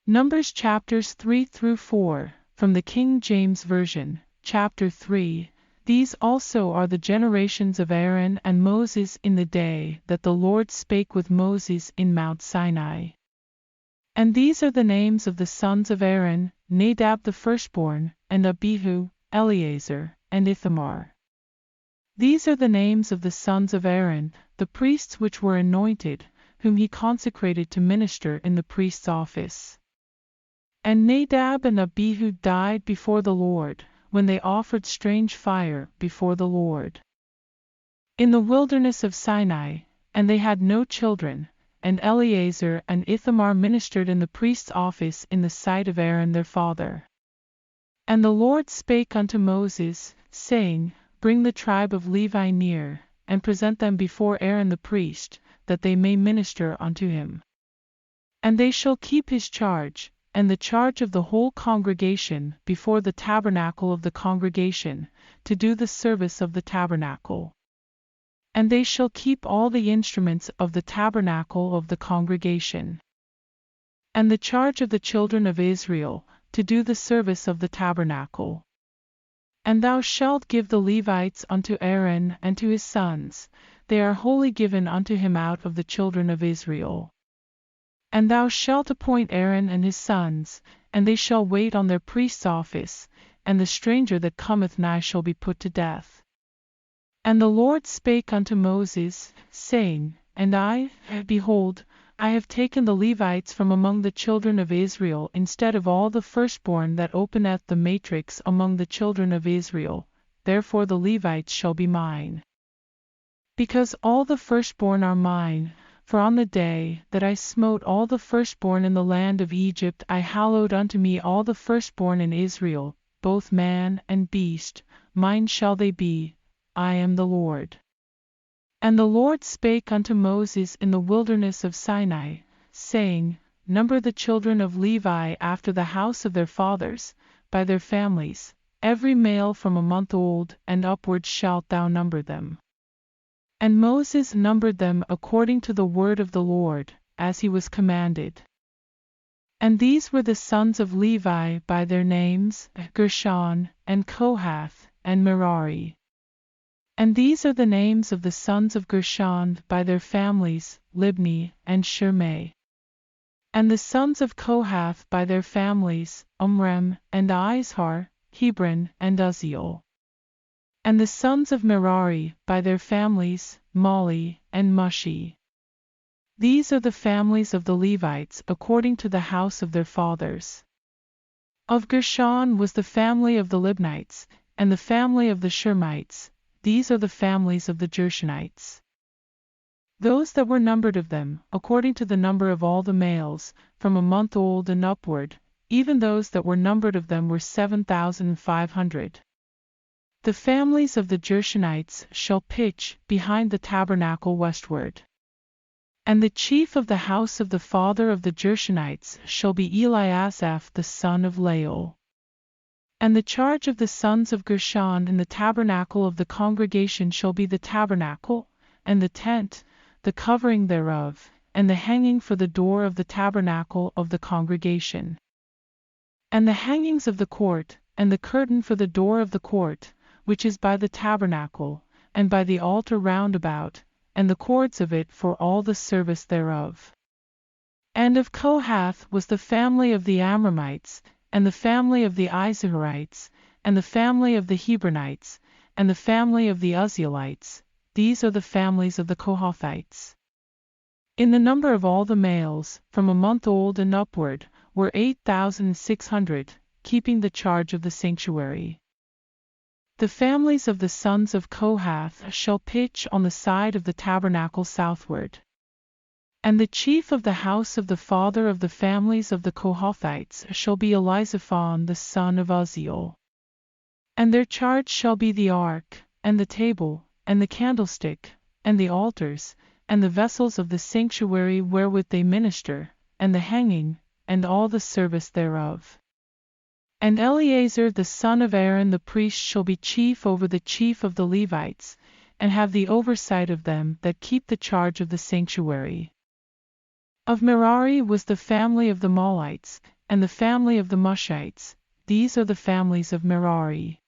Numbers chapters 3 through 4, from the King James Version, chapter 3. These also are the generations of Aaron and Moses in the day that the Lord spake with Moses in Mount Sinai. And these are the names of the sons of Aaron, Nadab the firstborn, and Abihu, Eleazar, and Ithamar. These are the names of the sons of Aaron, the priests which were anointed, whom he consecrated to minister in the priest's office. And Nadab and Abihu died before the Lord, when they offered strange fire before the Lord in the wilderness of Sinai, and they had no children, and Eleazar and Ithamar ministered in the priest's office in the sight of Aaron their father. And the Lord spake unto Moses, saying, Bring the tribe of Levi near, and present them before Aaron the priest, that they may minister unto him. And they shall keep his charge, and the charge of the whole congregation before the tabernacle of the congregation, to do the service of the tabernacle. And they shall keep all the instruments of the tabernacle of the congregation. And the charge of the children of Israel, to do the service of the tabernacle. And thou shalt give the Levites unto Aaron and to his sons, they are wholly given unto him out of the children of Israel. And thou shalt appoint Aaron and his sons, and they shall wait on their priest's office, and the stranger that cometh nigh shall be put to death. And the Lord spake unto Moses, saying, And I, behold, I have taken the Levites from among the children of Israel instead of all the firstborn that openeth the matrix among the children of Israel, therefore the Levites shall be mine. Because all the firstborn are mine, for on the day that I smote all the firstborn in the land of Egypt I hallowed unto me all the firstborn in Israel, both man and beast, mine shall they be, I am the Lord. And the Lord spake unto Moses in the wilderness of Sinai, saying, Number the children of Levi after the house of their fathers, by their families, every male from a month old and upward shalt thou number them. And Moses numbered them according to the word of the Lord, as he was commanded. And these were the sons of Levi by their names, Gershon, and Kohath, and Merari. And these are the names of the sons of Gershon by their families, Libni, and Shimei. And the sons of Kohath by their families, Amram, and Izhar, Hebron, and Uzziel. And the sons of Merari, by their families, Mali, and Mushi. These are the families of the Levites according to the house of their fathers. Of Gershon was the family of the Libnites, and the family of the Shemites, these are the families of the Gershonites. Those that were numbered of them, according to the number of all the males, from a month old and upward, even those that were numbered of them were 7,500. The families of the Gershonites shall pitch behind the tabernacle westward. And the chief of the house of the father of the Gershonites shall be Eliasaph the son of Lael. And the charge of the sons of Gershon in the tabernacle of the congregation shall be the tabernacle, and the tent, the covering thereof, and the hanging for the door of the tabernacle of the congregation. And the hangings of the court, and the curtain for the door of the court, which is by the tabernacle, and by the altar round about, and the cords of it for all the service thereof. And of Kohath was the family of the Amramites, and the family of the Izharites, and the family of the Hebronites, and the family of the Uzzielites, these are the families of the Kohathites. In the number of all the males, from a month old and upward, were 8,600, keeping the charge of the sanctuary. The families of the sons of Kohath shall pitch on the side of the tabernacle southward. And the chief of the house of the father of the families of the Kohathites shall be Elizaphan the son of Uzziel. And their charge shall be the ark, and the table, and the candlestick, and the altars, and the vessels of the sanctuary wherewith they minister, and the hanging, and all the service thereof. And Eleazar the son of Aaron the priest shall be chief over the chief of the Levites, and have the oversight of them that keep the charge of the sanctuary. Of Merari was the family of the Malites, and the family of the Mushites. These are the families of Merari.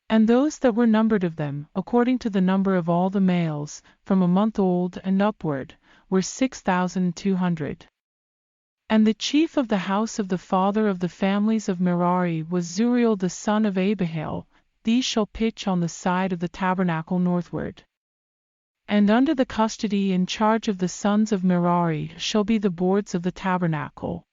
And those that were numbered of them, according to the number of all the males, from a month old and upward, were 6,200. And the chief of the house of the father of the families of Merari was Zuriel the son of Abihail. These shall pitch on the side of the tabernacle northward. And under the custody in charge of the sons of Merari shall be the boards of the tabernacle,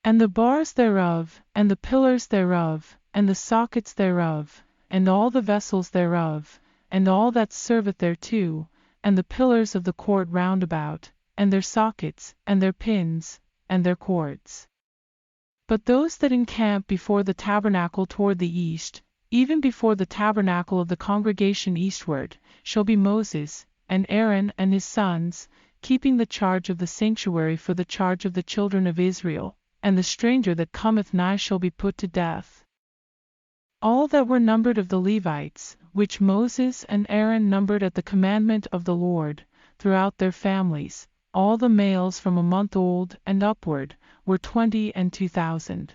and the bars thereof, and the pillars thereof, and the sockets thereof, and all the vessels thereof, and all that serveth thereto, and the pillars of the court round about, and their sockets, and their pins, and their cords. But those that encamp before the tabernacle toward the east, even before the tabernacle of the congregation eastward, shall be Moses, and Aaron and his sons, keeping the charge of the sanctuary for the charge of the children of Israel, and the stranger that cometh nigh shall be put to death. All that were numbered of the Levites, which Moses and Aaron numbered at the commandment of the Lord, throughout their families, all the males from a month old and upward, were 22,000.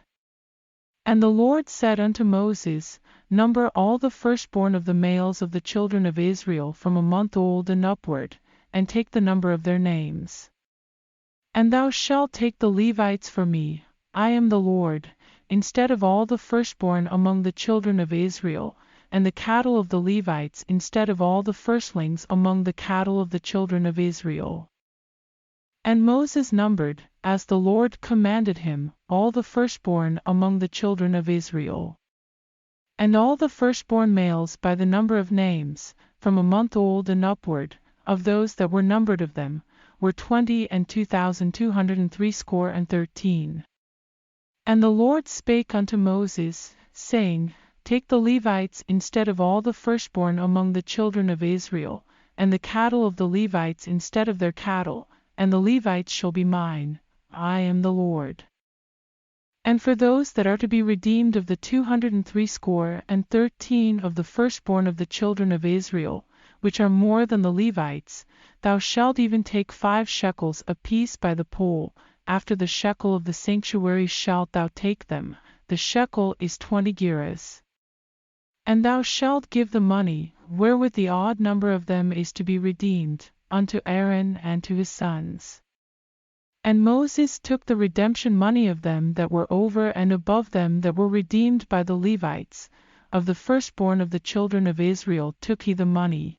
And the Lord said unto Moses, Number all the firstborn of the males of the children of Israel from a month old and upward, and take the number of their names. And thou shalt take the Levites for me, I am the Lord, instead of all the firstborn among the children of Israel, and the cattle of the Levites instead of all the firstlings among the cattle of the children of Israel. And Moses numbered, as the Lord commanded him, all the firstborn among the children of Israel. And all the firstborn males by the number of names, from a month old and upward, of those that were numbered of them, were 22,213. And the Lord spake unto Moses, saying, Take the Levites instead of all the firstborn among the children of Israel, and the cattle of the Levites instead of their cattle, and the Levites shall be mine, I am the Lord. And for those that are to be redeemed of the 213 of the firstborn of the children of Israel, which are more than the Levites, thou shalt even take 5 shekels apiece by the poll, after the shekel of the sanctuary shalt thou take them, the shekel is 20 gerahs. And thou shalt give the money, wherewith the odd number of them is to be redeemed, unto Aaron and to his sons. And Moses took the redemption money of them that were over and above them that were redeemed by the Levites, of the firstborn of the children of Israel took he the money,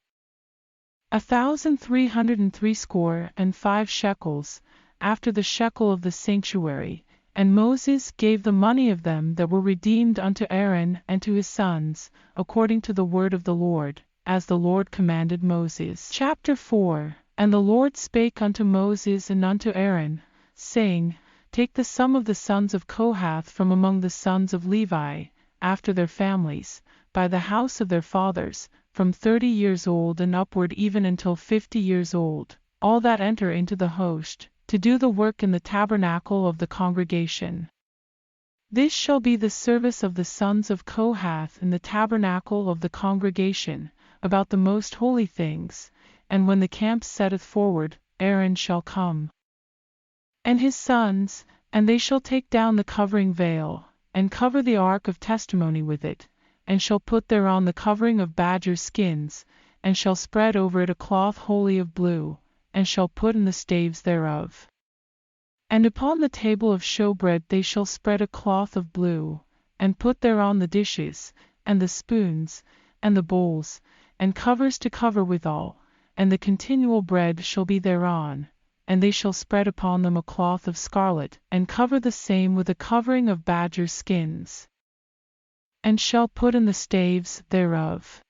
1,365 shekels, after the shekel of the sanctuary, and Moses gave the money of them that were redeemed unto Aaron and to his sons, according to the word of the Lord, as the Lord commanded Moses. Chapter 4. And the Lord spake unto Moses and unto Aaron, saying, Take the sum of the sons of Kohath from among the sons of Levi, after their families, by the house of their fathers, from 30 years old and upward even until 50 years old, all that enter into the host, to do the work in the tabernacle of the congregation. This shall be the service of the sons of Kohath in the tabernacle of the congregation, about the most holy things, and when the camp setteth forward, Aaron shall come, and his sons, and they shall take down the covering veil, and cover the ark of testimony with it, and shall put thereon the covering of badger skins, and shall spread over it a cloth wholly of blue, and shall put in the staves thereof. And upon the table of showbread they shall spread a cloth of blue, and put thereon the dishes, and the spoons, and the bowls, and covers to cover withal, and the continual bread shall be thereon, and they shall spread upon them a cloth of scarlet, and cover the same with a covering of badger skins, and shall put in the staves thereof.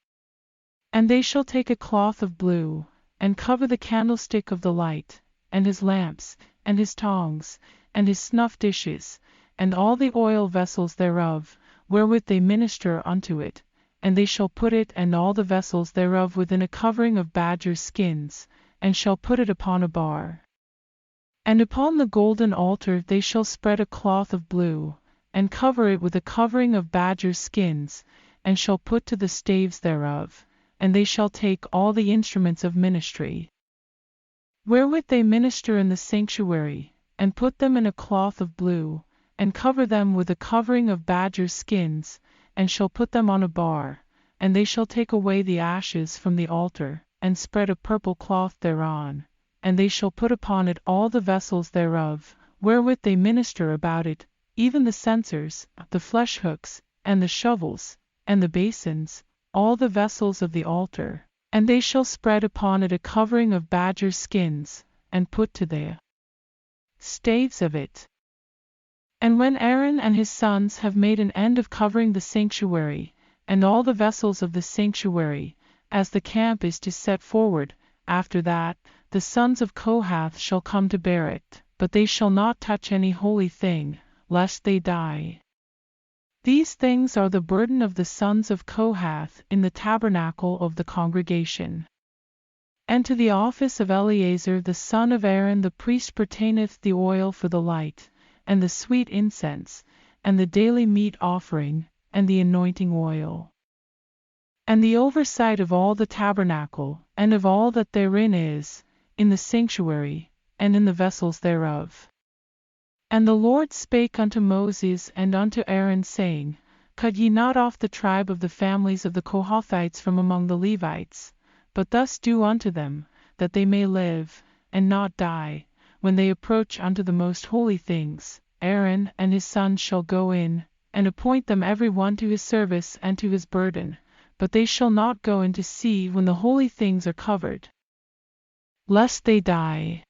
And they shall take a cloth of blue, and cover the candlestick of the light, and his lamps, and his tongs, and his snuff dishes, and all the oil vessels thereof, wherewith they minister unto it, and they shall put it and all the vessels thereof within a covering of badger skins, and shall put it upon a bar. And upon the golden altar they shall spread a cloth of blue, and cover it with a covering of badger skins, and shall put to the staves thereof, and they shall take all the instruments of ministry. wherewith they minister in the sanctuary, and put them in a cloth of blue, and cover them with a covering of badgers' skins, and shall put them on a bar, and they shall take away the ashes from the altar, and spread a purple cloth thereon, and they shall put upon it all the vessels thereof, wherewith they minister about it, even the censers, the flesh hooks, and the shovels, and the basins, all the vessels of the altar, and they shall spread upon it a covering of badgers' skins, and put to the staves of it. And when Aaron and his sons have made an end of covering the sanctuary, and all the vessels of the sanctuary, as the camp is to set forward, after that, the sons of Kohath shall come to bear it, but they shall not touch any holy thing, lest they die. These things are the burden of the sons of Kohath in the tabernacle of the congregation. And to the office of Eleazar the son of Aaron the priest pertaineth the oil for the light, and the sweet incense, and the daily meat offering, and the anointing oil. And the oversight of all the tabernacle, and of all that therein is, in the sanctuary, and in the vessels thereof. And the Lord spake unto Moses and unto Aaron, saying, Cut ye not off the tribe of the families of the Kohathites from among the Levites, but thus do unto them, that they may live, and not die, when they approach unto the most holy things. Aaron and his sons shall go in, and appoint them every one to his service and to his burden, but they shall not go in to see when the holy things are covered, lest they die.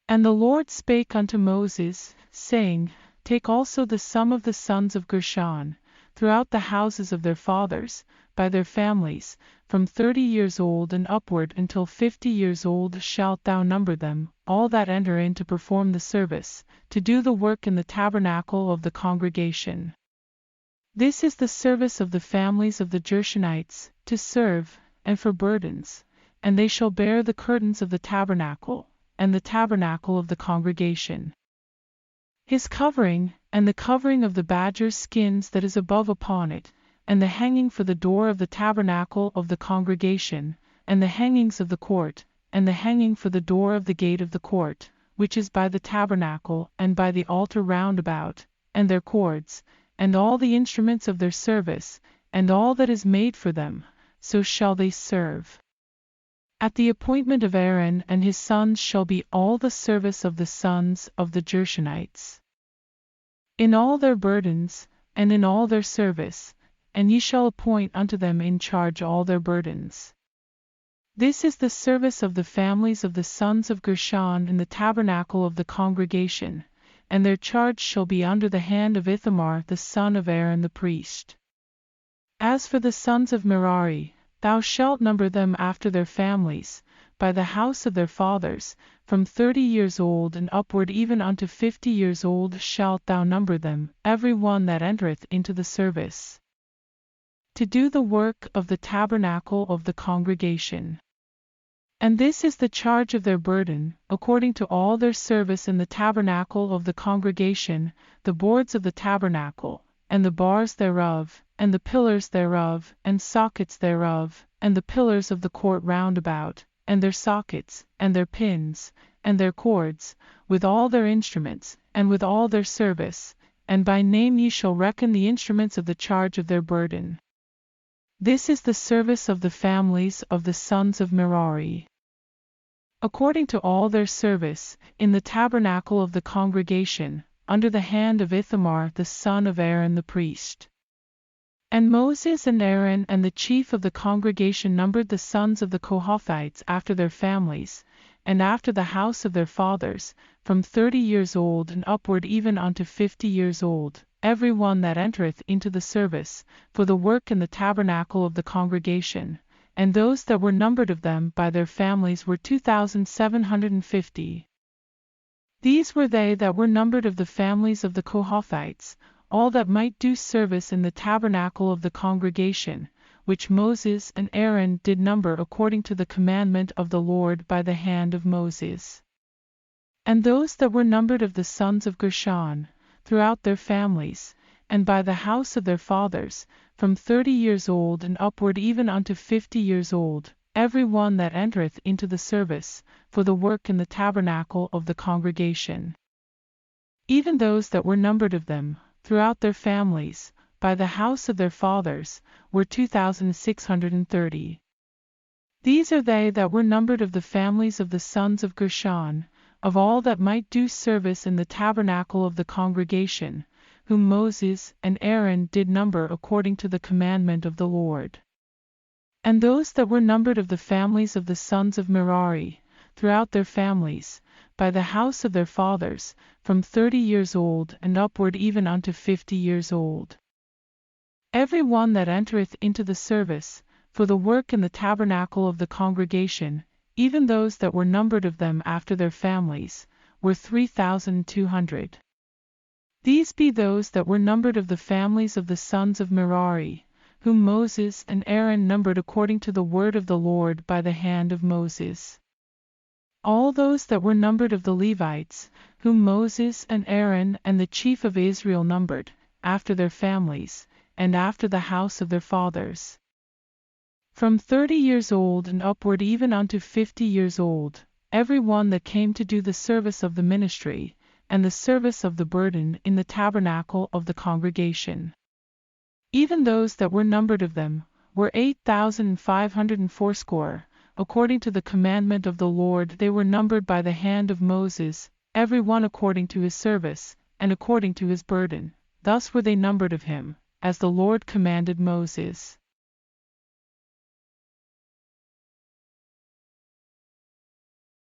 And the Lord spake unto Moses, saying, Take also the sum of the sons of Gershon, throughout the houses of their fathers, by their families, from 30 years old and upward until 50 years old shalt thou number them, all that enter in to perform the service, to do the work in the tabernacle of the congregation. This is the service of the families of the Gershonites, to serve, and for burdens, and they shall bear the curtains of the tabernacle, and the tabernacle of the congregation. His covering, and the covering of the badger's skins that is above upon it, and the hanging for the door of the tabernacle of the congregation, and the hangings of the court, and the hanging for the door of the gate of the court, which is by the tabernacle and by the altar round about, and their cords, and all the instruments of their service, and all that is made for them, so shall they serve. At the appointment of Aaron and his sons shall be all the service of the sons of the Gershonites, in all their burdens, and in all their service, and ye shall appoint unto them in charge all their burdens. This is the service of the families of the sons of Gershon in the tabernacle of the congregation, and their charge shall be under the hand of Ithamar the son of Aaron the priest. As for the sons of Merari, thou shalt number them after their families, by the house of their fathers, from 30 years old and upward even unto 50 years old shalt thou number them, every one that entereth into the service, to do the work of the tabernacle of the congregation. And this is the charge of their burden, according to all their service in the tabernacle of the congregation, the boards of the tabernacle, and the bars thereof, and the pillars thereof, and sockets thereof, and the pillars of the court round about, and their sockets, and their pins, and their cords, with all their instruments, and with all their service, and by name ye shall reckon the instruments of the charge of their burden. This is the service of the families of the sons of Merari, according to all their service, in the tabernacle of the congregation, under the hand of Ithamar the son of Aaron the priest. And Moses and Aaron and the chief of the congregation numbered the sons of the Kohathites after their families, and after the house of their fathers, from 30 years old and upward even unto 50 years old, every one that entereth into the service, for the work in the tabernacle of the congregation, and those that were numbered of them by their families were 2,750. These were they that were numbered of the families of the Kohathites, all that might do service in the tabernacle of the congregation, which Moses and Aaron did number according to the commandment of the Lord by the hand of Moses. And those that were numbered of the sons of Gershon, throughout their families, and by the house of their fathers, from 30 years old and upward even unto 50 years old, every one that entereth into the service, for the work in the tabernacle of the congregation. Even those that were numbered of them, throughout their families, by the house of their fathers, were 2,630. These are they that were numbered of the families of the sons of Gershon, of all that might do service in the tabernacle of the congregation, whom Moses and Aaron did number according to the commandment of the Lord. And those that were numbered of the families of the sons of Merari, throughout their families, by the house of their fathers, from 30 years old and upward even unto 50 years old. Every one that entereth into the service, for the work in the tabernacle of the congregation, even those that were numbered of them after their families, were 3,200. These be those that were numbered of the families of the sons of Merari, whom Moses and Aaron numbered according to the word of the Lord by the hand of Moses. All those that were numbered of the Levites, whom Moses and Aaron and the chief of Israel numbered, after their families, and after the house of their fathers. From 30 years old and upward even unto 50 years old, every one that came to do the service of the ministry, and the service of the burden in the tabernacle of the congregation. Even those that were numbered of them, were 8,580, according to the commandment of the Lord they were numbered by the hand of Moses, every one according to his service, and according to his burden, thus were they numbered of him, as the Lord commanded Moses.